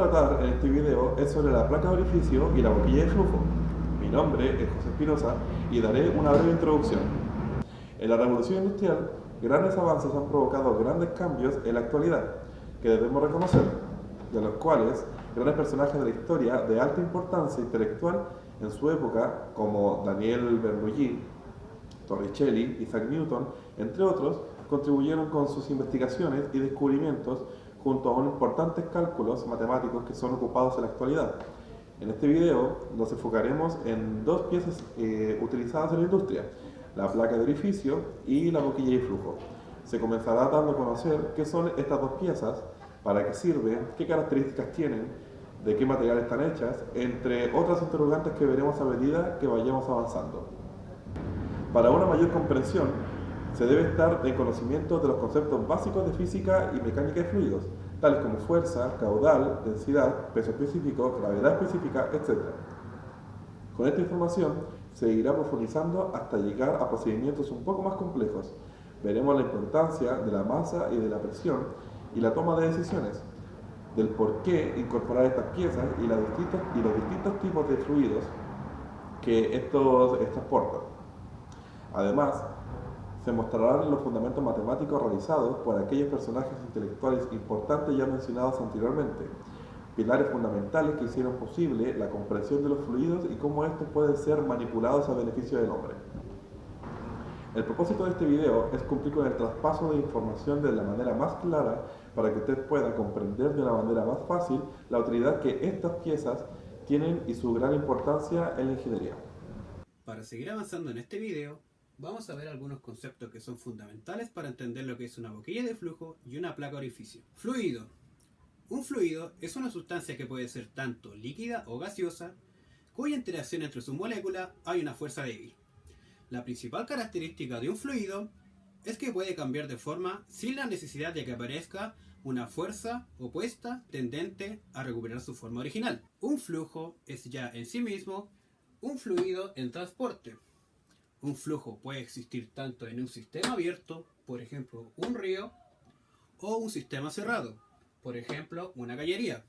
tratar en este video es sobre la placa de orificio y la boquilla de flujo. Mi nombre es José Espinosa y daré una breve introducción. En la revolución industrial, grandes avances han provocado grandes cambios en la actualidad, que debemos reconocer, de los cuales grandes personajes de la historia de alta importancia intelectual en su época, como Daniel Bernoulli, Torricelli, Isaac Newton, entre otros, contribuyeron con sus investigaciones y descubrimientos junto a unos importantes cálculos matemáticos que son ocupados en la actualidad. En este video nos enfocaremos en dos piezas utilizadas en la industria, la placa de orificio y la boquilla de flujo. Se comenzará dando a conocer qué son estas dos piezas, para qué sirven, qué características tienen, de qué material están hechas, entre otras interrogantes que veremos a medida que vayamos avanzando. Para una mayor comprensión, se debe estar en conocimiento de los conceptos básicos de física y mecánica de fluidos, tales como fuerza, caudal, densidad, peso específico, gravedad específica, etc. Con esta información se irá profundizando hasta llegar a procedimientos un poco más complejos. Veremos la importancia de la masa y de la presión y la toma de decisiones, del por qué incorporar estas piezas y los distintos tipos de fluidos que estos transportan. Además, se mostrarán los fundamentos matemáticos realizados por aquellos personajes intelectuales importantes ya mencionados anteriormente, pilares fundamentales que hicieron posible la comprensión de los fluidos y cómo estos pueden ser manipulados a beneficio del hombre. El propósito de este video es cumplir con el traspaso de información de la manera más clara para que usted pueda comprender de una manera más fácil la utilidad que estas piezas tienen y su gran importancia en la ingeniería. Para seguir avanzando en este video, vamos a ver algunos conceptos que son fundamentales para entender lo que es una boquilla de flujo y una placa de orificio. Fluido. Un fluido es una sustancia que puede ser tanto líquida o gaseosa, cuya interacción entre sus moléculas hay una fuerza débil. La principal característica de un fluido es que puede cambiar de forma sin la necesidad de que aparezca una fuerza opuesta tendente a recuperar su forma original. Un flujo es ya en sí mismo un fluido en transporte. Un flujo puede existir tanto en un sistema abierto, por ejemplo un río, o un sistema cerrado, por ejemplo una cañería.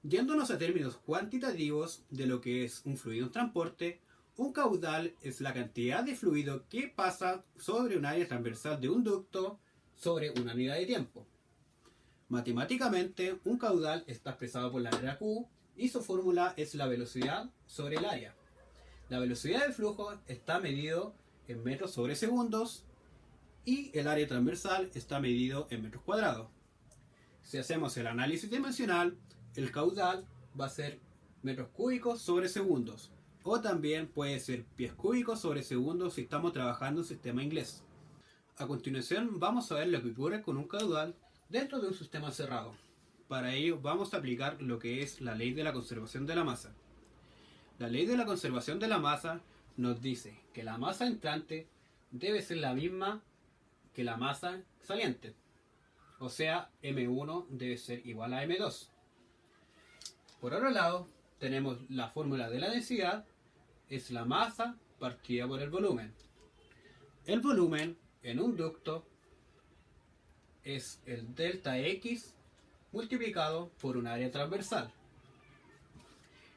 Yéndonos a términos cuantitativos de lo que es un fluido en transporte, un caudal es la cantidad de fluido que pasa sobre un área transversal de un ducto sobre una unidad de tiempo. Matemáticamente, un caudal está expresado por la letra Q y su fórmula es la velocidad sobre el área. La velocidad del flujo está medido en metros sobre segundos y el área transversal está medido en metros cuadrados. Si hacemos el análisis dimensional, el caudal va a ser metros cúbicos sobre segundos, o también puede ser pies cúbicos sobre segundos si estamos trabajando en sistema inglés. A continuación vamos a ver lo que ocurre con un caudal dentro de un sistema cerrado. Para ello vamos a aplicar lo que es la ley de la conservación de la masa. La ley de la conservación de la masa nos dice que la masa entrante debe ser la misma que la masa saliente. O sea, M1 debe ser igual a M2. Por otro lado, tenemos la fórmula de la densidad, es la masa partida por el volumen. El volumen en un ducto es el delta X multiplicado por un área transversal.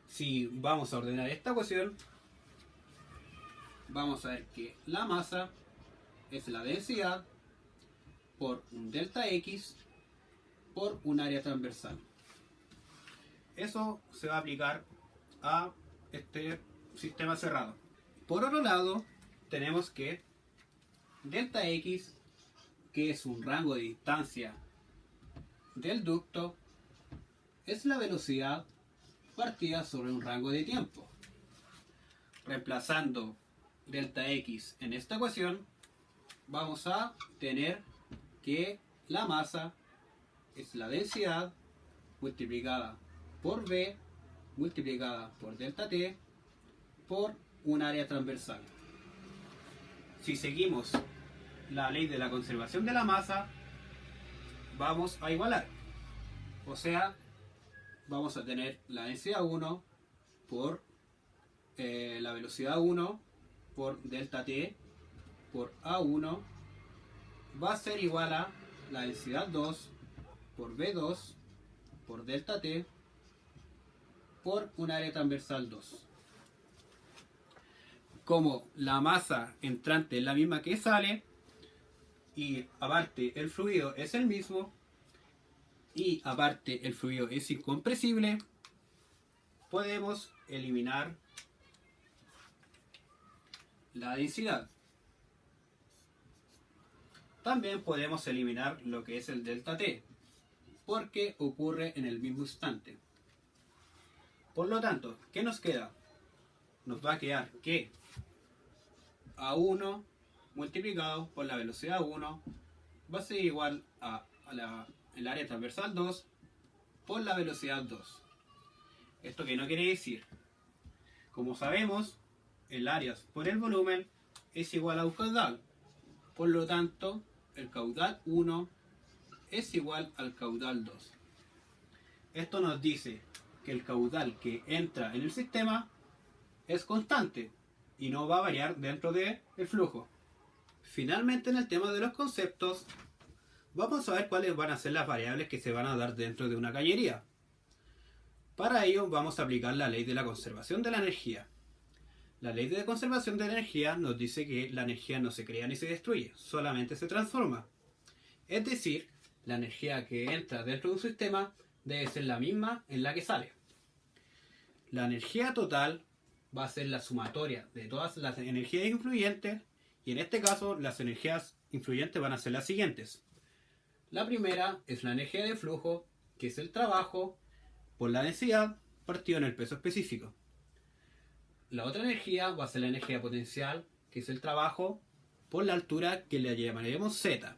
Si vamos a ordenar esta ecuación, vamos a ver que la masa es la densidad por un delta X por un área transversal. Eso se va a aplicar a este sistema cerrado. Por otro lado, tenemos que delta X, que es un rango de distancia del ducto, es la velocidad partida sobre un rango de tiempo. Reemplazando delta X en esta ecuación, vamos a tener que la masa es la densidad multiplicada por V multiplicada por delta T por un área transversal. Si seguimos la ley de la conservación de la masa, vamos a igualar. O sea, vamos a tener la densidad 1 por la velocidad 1 por delta T por A1 va a ser igual a la densidad 2 por V2 por delta T por un área transversal 2. Como la masa entrante es la misma que sale, y aparte el fluido es el mismo, y aparte el fluido es incompresible, podemos eliminar la densidad. También podemos eliminar lo que es el delta T, porque ocurre en el mismo instante. Por lo tanto, ¿qué nos queda? Nos va a quedar que A1 multiplicado por la velocidad 1 va a ser igual a el área transversal 2 por la velocidad 2. ¿Esto qué no quiere decir? Como sabemos, el área por el volumen es igual a un caudal. Por lo tanto, el caudal 1 es igual al caudal 2. Esto nos dice que el caudal que entra en el sistema es constante y no va a variar dentro del flujo. Finalmente, en el tema de los conceptos, vamos a ver cuáles van a ser las variables que se van a dar dentro de una cañería. Para ello vamos a aplicar la ley de la conservación de la energía. La ley de conservación de la energía nos dice que la energía no se crea ni se destruye, solamente se transforma. Es decir, la energía que entra dentro de un sistema debe ser la misma en la que sale. La energía total va a ser la sumatoria de todas las energías influyentes, y en este caso las energías influyentes van a ser las siguientes. La primera es la energía de flujo, que es el trabajo por la densidad partido en el peso específico. La otra energía va a ser la energía potencial, que es el trabajo por la altura, que le llamaremos Z.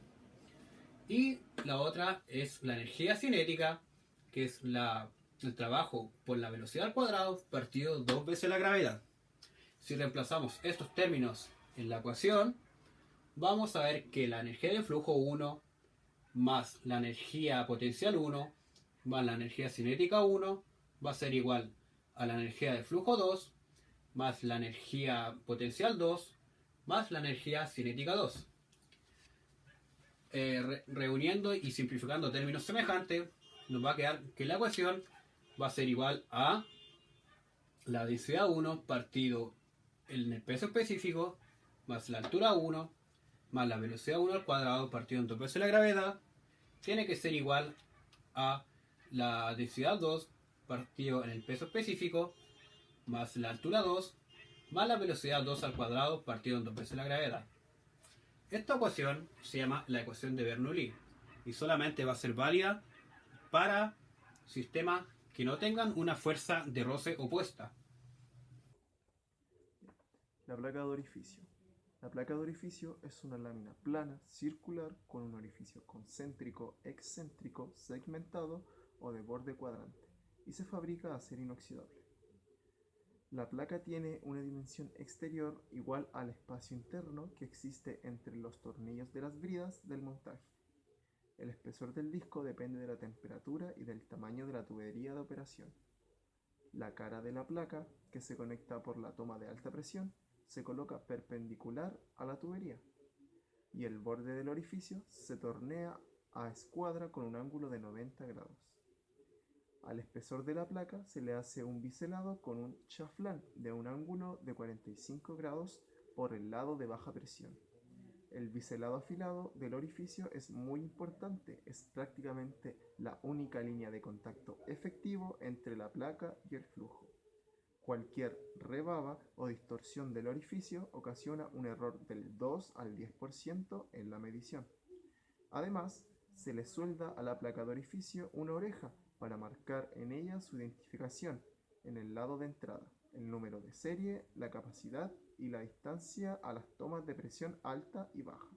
Y la otra es la energía cinética, que es el trabajo por la velocidad al cuadrado partido 2 veces la gravedad. Si reemplazamos estos términos en la ecuación, vamos a ver que la energía de flujo 1 más la energía potencial 1 más la energía cinética 1 va a ser igual a la energía de flujo 2 más la energía potencial 2 más la energía cinética 2. Reuniendo y simplificando términos semejantes, nos va a quedar que la ecuación va a ser igual a la densidad 1 partido en el peso específico más la altura 1 más la velocidad 1 al cuadrado partido en 2 veces la gravedad, tiene que ser igual a la densidad 2 partido en el peso específico más la altura 2 más la velocidad 2 al cuadrado partido en 2 veces la gravedad. Esta ecuación se llama la ecuación de Bernoulli y solamente va a ser válida para sistemas que no tengan una fuerza de roce opuesta. La placa de orificio. La placa de orificio es una lámina plana, circular, con un orificio concéntrico, excéntrico, segmentado o de borde cuadrante, y se fabrica de acero inoxidable. La placa tiene una dimensión exterior igual al espacio interno que existe entre los tornillos de las bridas del montaje. El espesor del disco depende de la temperatura y del tamaño de la tubería de operación. La cara de la placa, que se conecta por la toma de alta presión, se coloca perpendicular a la tubería, y el borde del orificio se tornea a escuadra con un ángulo de 90 grados. Al espesor de la placa se le hace un biselado con un chaflán de un ángulo de 45 grados por el lado de baja presión. El biselado afilado del orificio es muy importante, es prácticamente la única línea de contacto efectivo entre la placa y el flujo. Cualquier rebaba o distorsión del orificio ocasiona un error del 2 al 10% en la medición. Además, se le suelda a la placa de orificio una oreja para marcar en ella su identificación en el lado de entrada, el número de serie, la capacidad y la distancia a las tomas de presión alta y baja.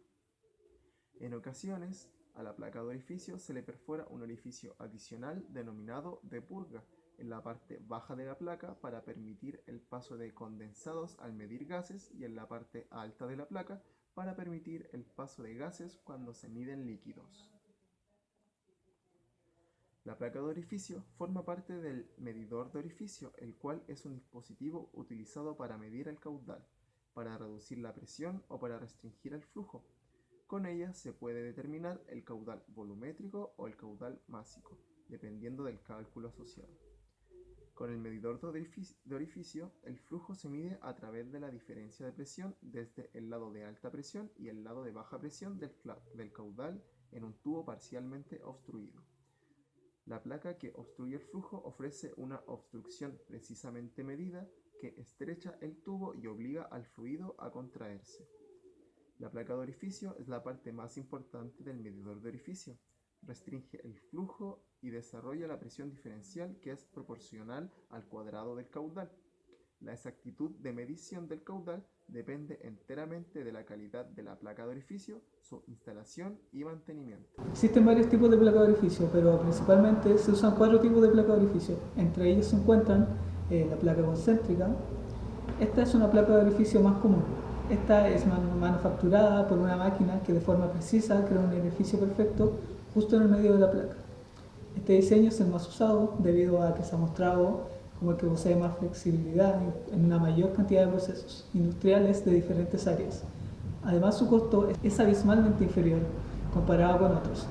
En ocasiones, a la placa de orificio se le perfora un orificio adicional denominado de purga en la parte baja de la placa para permitir el paso de condensados al medir gases, y en la parte alta de la placa para permitir el paso de gases cuando se miden líquidos. La placa de orificio forma parte del medidor de orificio, el cual es un dispositivo utilizado para medir el caudal, para reducir la presión o para restringir el flujo. Con ella se puede determinar el caudal volumétrico o el caudal másico, dependiendo del cálculo asociado. Con el medidor de orificio, el flujo se mide a través de la diferencia de presión desde el lado de alta presión y el lado de baja presión del caudal en un tubo parcialmente obstruido. La placa que obstruye el flujo ofrece una obstrucción precisamente medida que estrecha el tubo y obliga al fluido a contraerse. La placa de orificio es la parte más importante del medidor de orificio. Restringe el flujo y desarrolla la presión diferencial que es proporcional al cuadrado del caudal. La exactitud de medición del caudal depende enteramente de la calidad de la placa de orificio, su instalación y mantenimiento. Existen varios tipos de placa de orificio, pero principalmente se usan 4 tipos de placa de orificio. Entre ellos se encuentran la placa concéntrica. Esta es una placa de orificio más común. Esta es manufacturada por una máquina que de forma precisa crea un orificio perfecto justo en el medio de la placa. Este diseño es el más usado debido a que se ha mostrado como el que posee más flexibilidad en una mayor cantidad de procesos industriales de diferentes áreas. Además, su costo es abismalmente inferior comparado con otros.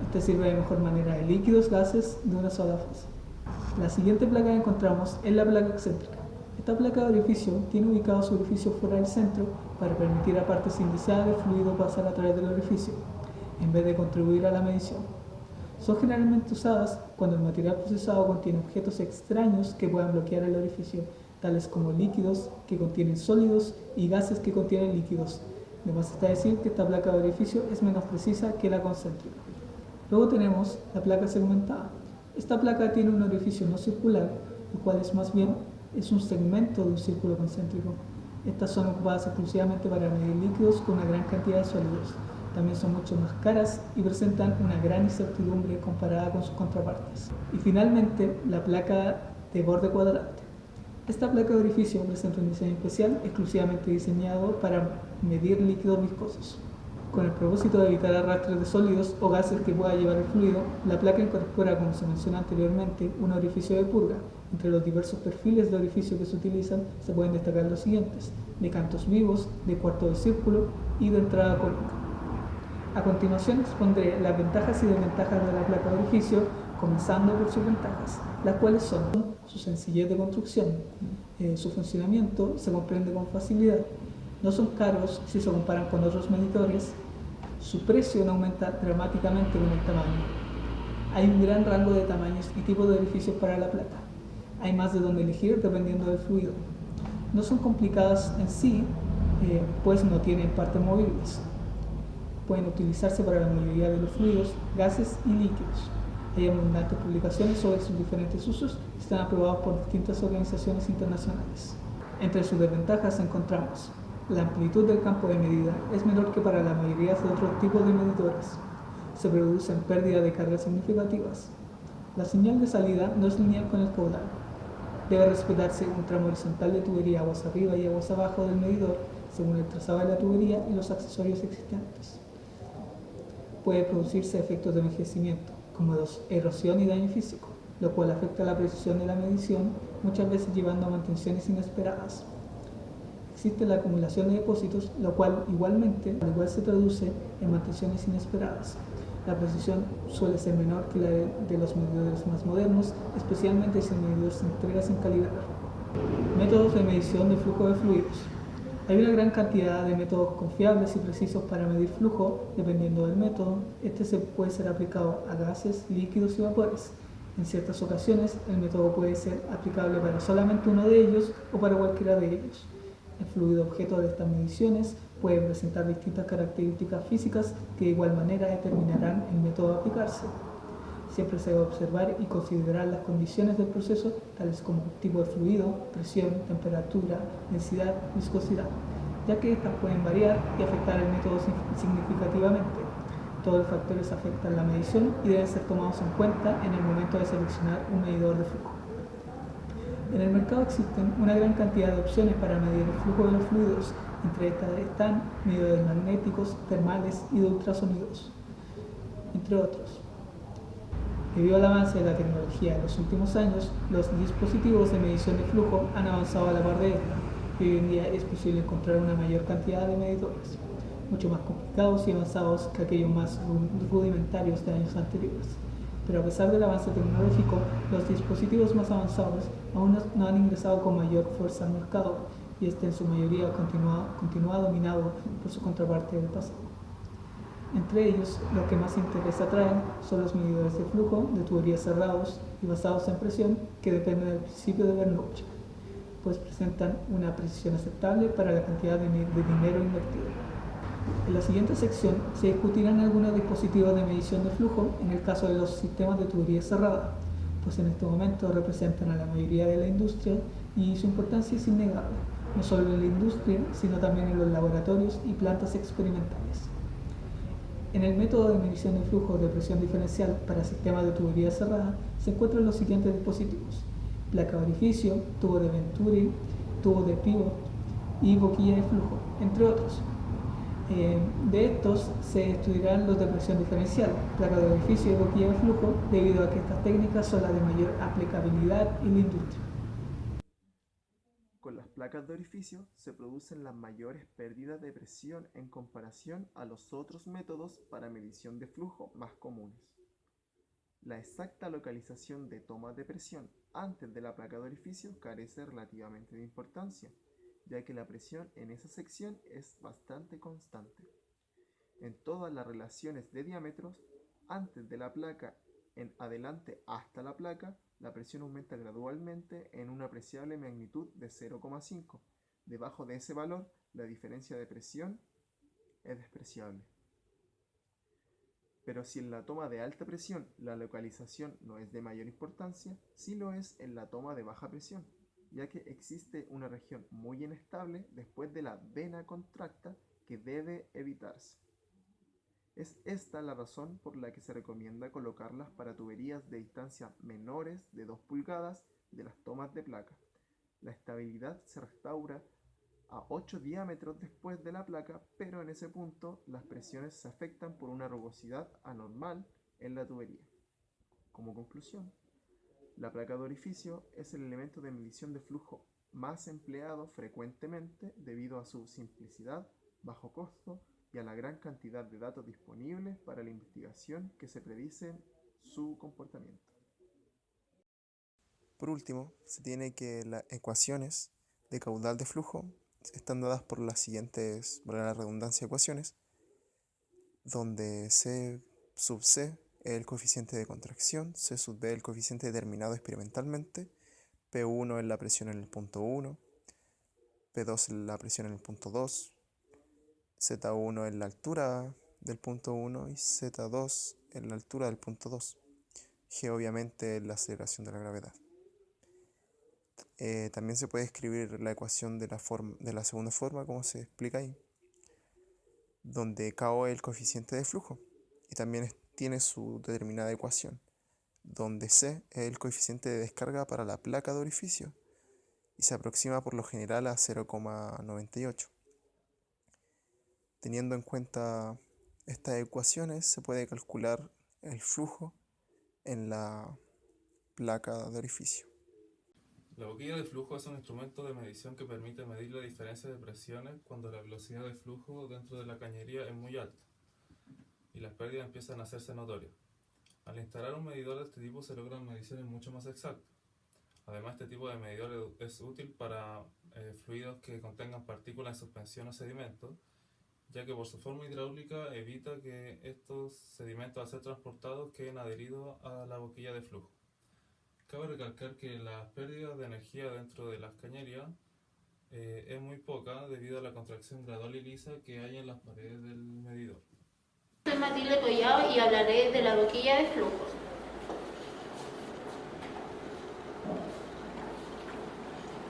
Este sirve de mejor manera de líquidos, gases de una sola fase. La siguiente placa que encontramos es la placa excéntrica. Esta placa de orificio tiene ubicado su orificio fuera del centro para permitir a partes iniciales del fluido pasar a través del orificio, en vez de contribuir a la medición. Son generalmente usadas cuando el material procesado contiene objetos extraños que puedan bloquear el orificio, tales como líquidos que contienen sólidos y gases que contienen líquidos. Además está decir que esta placa de orificio es menos precisa que la concéntrica. Luego tenemos la placa segmentada. Esta placa tiene un orificio no circular, el cual es más bien un segmento de un círculo concéntrico. Estas son ocupadas exclusivamente para medir líquidos con una gran cantidad de sólidos. También son mucho más caras y presentan una gran incertidumbre comparada con sus contrapartes. Y finalmente, la placa de borde cuadrante. Esta placa de orificio presenta un diseño especial exclusivamente diseñado para medir líquidos viscosos. Con el propósito de evitar arrastres de sólidos o gases que pueda llevar el fluido, la placa incorpora, como se mencionó anteriormente, un orificio de purga. Entre los diversos perfiles de orificio que se utilizan se pueden destacar los siguientes: de cantos vivos, de cuarto de círculo y de entrada cónica. A continuación expondré las ventajas y desventajas de la placa de orificio, comenzando por sus ventajas, las cuales son su sencillez de construcción, su funcionamiento se comprende con facilidad, no son caros si se comparan con otros medidores, su precio no aumenta dramáticamente con el tamaño, hay un gran rango de tamaños y tipos de orificios para la placa, hay más de donde elegir dependiendo del fluido, no son complicadas en sí, pues no tienen partes movibles. Pueden utilizarse para la mayoría de los fluidos, gases y líquidos. Hay abundantes publicaciones sobre sus diferentes usos y están aprobados por distintas organizaciones internacionales. Entre sus desventajas encontramos: la amplitud del campo de medida es menor que para la mayoría de otros tipos de medidores. Se producen pérdidas de cargas significativas. La señal de salida no es lineal con el caudal. Debe respetarse un tramo horizontal de tubería aguas arriba y aguas abajo del medidor según el trazado de la tubería y los accesorios existentes. Puede producirse efectos de envejecimiento, como erosión y daño físico, lo cual afecta la precisión de la medición, muchas veces llevando a mantenciones inesperadas. Existe la acumulación de depósitos, lo cual igualmente se traduce en mantenciones inesperadas. La precisión suele ser menor que la de los medidores más modernos, especialmente si el medidor se entrega sin calibrar. Métodos de medición de flujo de fluidos. Hay una gran cantidad de métodos confiables y precisos para medir flujo, dependiendo del método. Este puede ser aplicado a gases, líquidos y vapores. En ciertas ocasiones, el método puede ser aplicable para solamente uno de ellos o para cualquiera de ellos. El fluido objeto de estas mediciones puede presentar distintas características físicas que de igual manera determinarán el método a aplicarse. Siempre se debe observar y considerar las condiciones del proceso, tales como tipo de fluido, presión, temperatura, densidad, viscosidad, ya que estas pueden variar y afectar el método significativamente. Todos los factores afectan la medición y deben ser tomados en cuenta en el momento de seleccionar un medidor de flujo. En el mercado existen una gran cantidad de opciones para medir el flujo de los fluidos. Entre estas están medidores magnéticos, termales y de ultrasonidos, entre otros. Debido al avance de la tecnología en los últimos años, los dispositivos de medición de flujo han avanzado a la par de esta, y hoy en día es posible encontrar una mayor cantidad de medidores, mucho más complicados y avanzados que aquellos más rudimentarios de años anteriores. Pero a pesar del avance tecnológico, los dispositivos más avanzados aún no han ingresado con mayor fuerza al mercado y este en su mayoría continúa dominado por su contraparte del pasado. Entre ellos, los que más interés atraen son los medidores de flujo de tuberías cerrados y basados en presión que dependen del principio de Bernoulli, pues presentan una precisión aceptable para la cantidad de dinero invertido. En la siguiente sección se discutirán algunos dispositivos de medición de flujo en el caso de los sistemas de tubería cerrada, pues en este momento representan a la mayoría de la industria y su importancia es innegable, no solo en la industria, sino también en los laboratorios y plantas experimentales. En el método de medición de flujo de presión diferencial para sistemas de tubería cerrada se encuentran los siguientes dispositivos: placa de orificio, tubo de Venturi, tubo de pivot y boquilla de flujo, entre otros. De estos se estudiarán los de presión diferencial, placa de orificio y boquilla de flujo, debido a que estas técnicas son las de mayor aplicabilidad en la industria. Con las placas de orificio se producen las mayores pérdidas de presión en comparación a los otros métodos para medición de flujo más comunes. La exacta localización de tomas de presión antes de la placa de orificio carece relativamente de importancia, ya que la presión en esa sección es bastante constante. En todas las relaciones de diámetros, antes de la placa en adelante hasta la placa, la presión aumenta gradualmente en una apreciable magnitud de 0,5. Debajo de ese valor, la diferencia de presión es despreciable. Pero si en la toma de alta presión la localización no es de mayor importancia, sí lo es en la toma de baja presión, ya que existe una región muy inestable después de la vena contracta que debe evitarse. Es esta la razón por la que se recomienda colocarlas para tuberías de distancia menores de 2 pulgadas de las tomas de placa. La estabilidad se restaura a 8 diámetros después de la placa, pero en ese punto las presiones se afectan por una rugosidad anormal en la tubería. Como conclusión, la placa de orificio es el elemento de medición de flujo más empleado frecuentemente debido a su simplicidad, bajo costo y a la gran cantidad de datos disponibles para la investigación que se predicen su comportamiento. Por último, se tiene que las ecuaciones de caudal de flujo están dadas por las siguientes, para la redundancia, ecuaciones, donde C sub C es el coeficiente de contracción, C sub B el coeficiente determinado experimentalmente, P1 es la presión en el punto 1, P2 es la presión en el punto 2, Z1 es la altura del punto 1 y Z2 es la altura del punto 2. G obviamente es la aceleración de la gravedad. También se puede escribir la ecuación de la segunda forma, como se explica ahí, donde KO es el coeficiente de flujo y también tiene su determinada ecuación, donde C es el coeficiente de descarga para la placa de orificio y se aproxima por lo general a 0,98. Teniendo en cuenta estas ecuaciones, se puede calcular el flujo en la placa de orificio. La boquilla de flujo es un instrumento de medición que permite medir la diferencia de presiones cuando la velocidad de flujo dentro de la cañería es muy alta y las pérdidas empiezan a hacerse notorias. Al instalar un medidor de este tipo se logran mediciones mucho más exactas. Además, este tipo de medidor es útil para fluidos que contengan partículas en suspensión o sedimentos, ya que por su forma hidráulica evita que estos sedimentos al ser transportados queden adheridos a la boquilla de flujo. Cabe recalcar que las pérdidas de energía dentro de las cañerías es muy poca debido a la contracción gradual y lisa que hay en las paredes del medidor. Soy Matilde Collado y hablaré de la boquilla de flujo.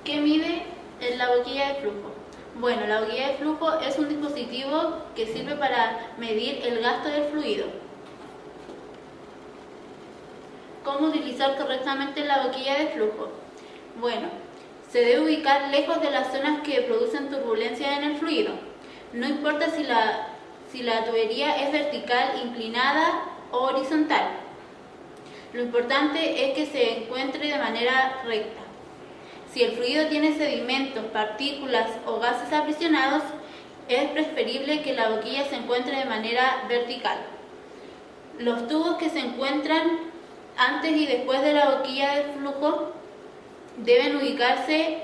¿Qué mide en la boquilla de flujo? Bueno, la boquilla de flujo es un dispositivo que sirve para medir el gasto del fluido. ¿Cómo utilizar correctamente la boquilla de flujo? Bueno, se debe ubicar lejos de las zonas que producen turbulencia en el fluido. No importa si la tubería es vertical, inclinada o horizontal. Lo importante es que se encuentre de manera recta. Si el fluido tiene sedimentos, partículas o gases aprisionados, es preferible que la boquilla se encuentre de manera vertical. Los tubos que se encuentran antes y después de la boquilla de flujo deben ubicarse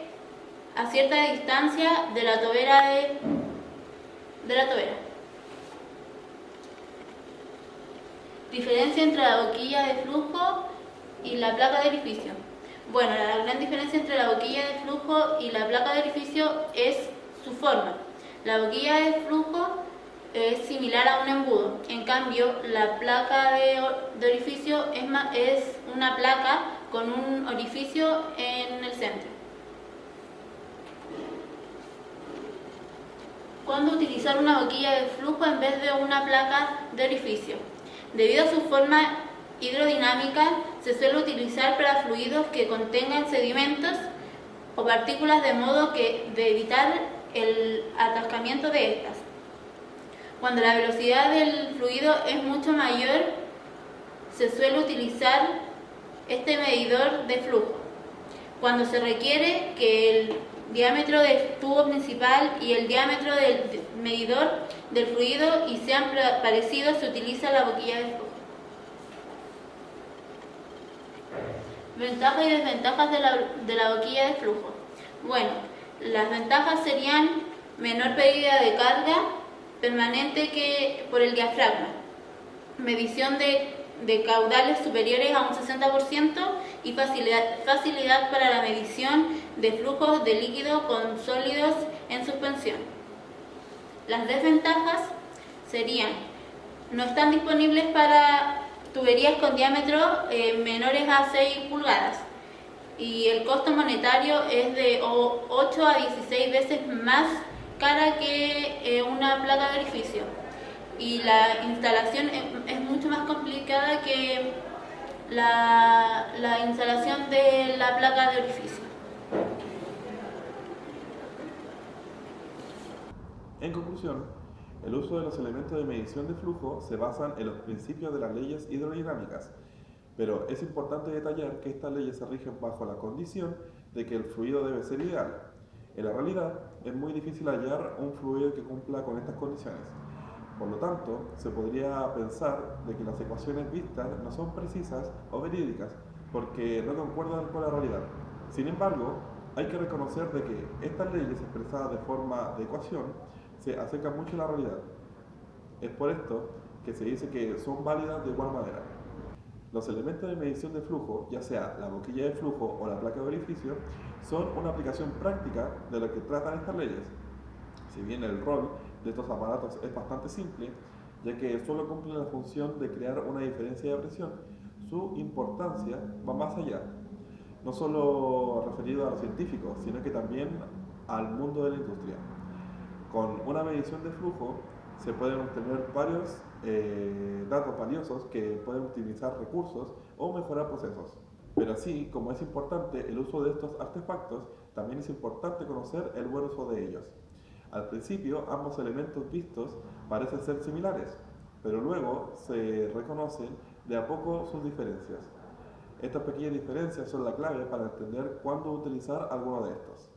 a cierta distancia de la tobera de la tobera. Diferencia entre la boquilla de flujo y la placa de orificio. Bueno, la gran diferencia entre la boquilla de flujo y la placa de orificio es su forma. La boquilla de flujo es similar a un embudo, en cambio la placa de orificio es una placa con un orificio en el centro. ¿Cuándo utilizar una boquilla de flujo en vez de una placa de orificio? Debido a su forma hidrodinámica, se suele utilizar para fluidos que contengan sedimentos o partículas de modo que de evitar el atascamiento de estas. Cuando la velocidad del fluido es mucho mayor, se suele utilizar este medidor de flujo. Cuando se requiere que el diámetro del tubo principal y el diámetro del medidor del fluido y sean parecidos, se utiliza la boquilla de flujo. Ventajas y desventajas de la boquilla de flujo. Bueno, las ventajas serían menor pérdida de carga permanente que por el diafragma, medición de caudales superiores a un 60% y facilidad para la medición de flujos de líquido con sólidos en suspensión. Las desventajas serían: no están disponibles para tuberías con diámetro menores a 6 pulgadas y el costo monetario es de 8 a 16 veces más cara que una placa de orificio, y la instalación es mucho más complicada que la instalación de la placa de orificio. En conclusión, el uso de los elementos de medición de flujo se basan en los principios de las leyes hidrodinámicas, pero es importante detallar que estas leyes se rigen bajo la condición de que el fluido debe ser ideal. En la realidad, es muy difícil hallar un fluido que cumpla con estas condiciones. Por lo tanto, se podría pensar de que las ecuaciones vistas no son precisas o verídicas porque no concuerdan con la realidad. Sin embargo, hay que reconocer de que estas leyes expresadas de forma de ecuación se acercan mucho a la realidad. Es por esto que se dice que son válidas de igual manera. Los elementos de medición de flujo, ya sea la boquilla de flujo o la placa de orificio, son una aplicación práctica de lo que tratan estas leyes. Si bien el rol de estos aparatos es bastante simple, ya que solo cumplen la función de crear una diferencia de presión, su importancia va más allá, no solo referido a los científicos, sino que también al mundo de la industria. Con una medición de flujo se pueden obtener varios datos valiosos que pueden optimizar recursos o mejorar procesos. Pero así como es importante el uso de estos artefactos, también es importante conocer el buen uso de ellos. Al principio, ambos elementos vistos parecen ser similares, pero luego se reconocen de a poco sus diferencias. Estas pequeñas diferencias son la clave para entender cuándo utilizar alguno de estos.